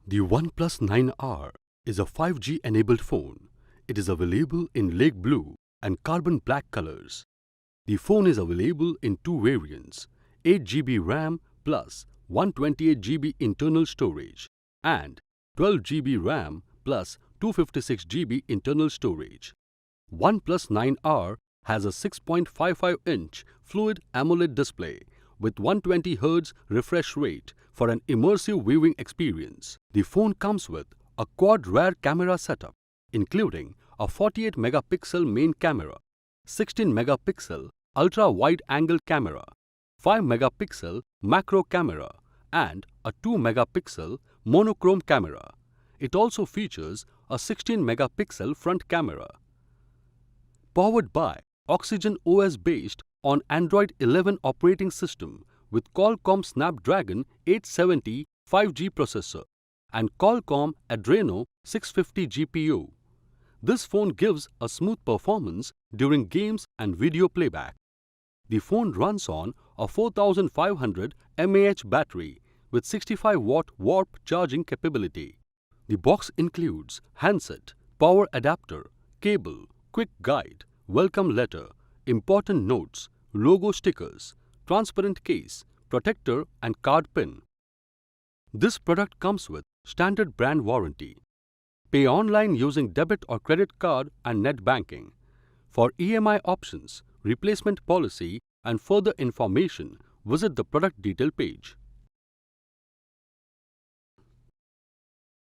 The OnePlus 9R is a 5G-enabled phone. It is available in lake blue and carbon black colors. The phone is available in two variants, 8GB RAM plus 128GB internal storage and 12GB RAM plus 256GB internal storage. OnePlus 9R has a 6.55-inch Fluid AMOLED display with 120Hz refresh rate for an immersive viewing experience. The phone comes with a quad rear camera setup, including a 48-megapixel main camera, 16-megapixel ultra-wide-angle camera, 5-megapixel macro camera, and a 2-megapixel monochrome camera. It also features a 16-megapixel front camera. Powered by Oxygen OS based on Android 11 operating system with Qualcomm Snapdragon 870 5G processor and Qualcomm Adreno 650 GPU. This phone gives a smooth performance during games and video playback. The phone runs on a 4500 mAh battery with 65-watt warp charging capability. The box includes handset, power adapter, cable, quick guide, welcome letter, important notes, logo stickers, transparent case, protector and card pin. This product comes with standard brand warranty. Pay online using debit or credit card and net banking. For EMI options, replacement policy and further information, visit the product detail page.